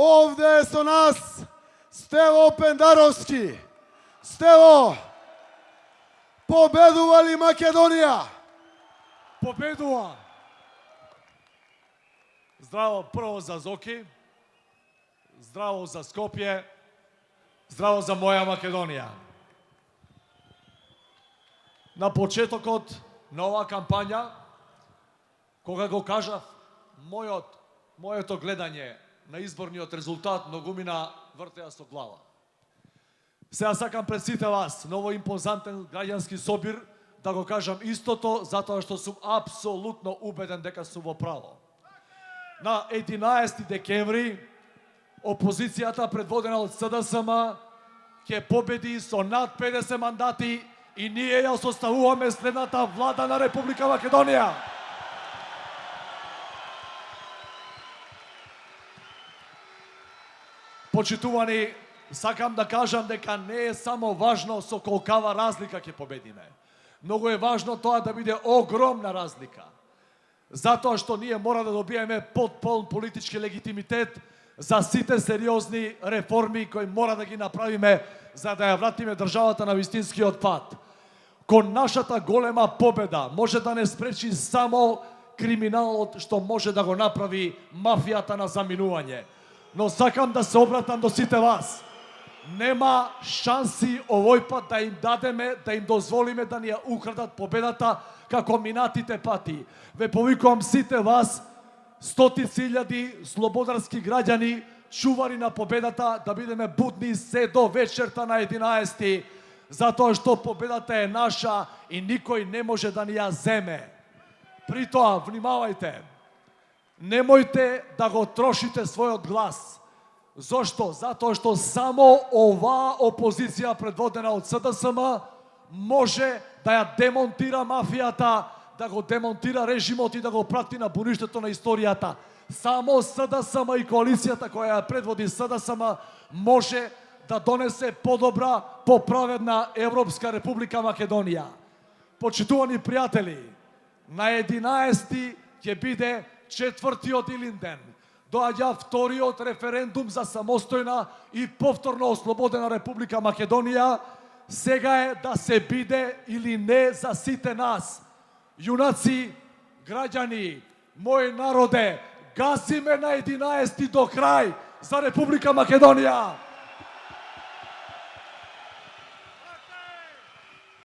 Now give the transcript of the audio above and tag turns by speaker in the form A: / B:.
A: Ovde je so nas Stevo Pendarovski. Stevo, pobeduvali Makedonija.
B: Победува! Здраво прво за Зоки, здраво за Скопје, здраво за моја Македонија. На почетокот на оваа кампања, кога го кажав моето гледање на изборниот резултат, многумина вртеа со глава. Сега сакам пред сите вас, на овој импозантен граѓански собир, да го кажам истото, затоа што сум апсолутно убеден дека сум во право. На 11 декември, опозицијата предводена од СДСМ ќе победи со над 50 мандати и ние ја составуваме следната влада на Република Македонија. Почитувани, сакам да кажам дека не е само важно со колкава разлика ќе победиме. Многу е важно тоа да биде огромна разлика. Затоа што ние мора да добиеме потполн политички легитимитет за сите сериозни реформи кои мора да ги направиме за да ја вратиме државата на вистинскиот пат. Кон нашата голема победа може да не спречи само криминалот што може да го направи мафијата на заминување. Но сакам да се обратам до сите вас. Нема шанси овој пат да им дадеме, да им дозволиме да ни ја украдат победата како минатите пати. Ве повикувам сите вас, стотици илјади слободарски граѓани, чувари на победата, да бидеме будни се до вечерта на 11, затоа што победата е наша и никој не може да ни ја земе. При тоа, внимавајте, немојте да го трошите својот глас. Зошто? Затоа што само оваа опозиција предводена од СДСМ може да ја демонтира мафијата, да го демонтира режимот и да го прати на буништето на историјата. Само СДСМ и коалицијата која ја предводи СДСМ може да донесе подобра, поправедна Европска Република Македонија. Почитувани пријатели, на 11 ќе биде четвртиот Илинден. Доаѓа вториот референдум за самостојна и повторно ослободена Република Македонија. Сега е да се биде или не за сите нас. Јунаци, граѓани, мој народе, гасиме на 11 до крај за Република Македонија.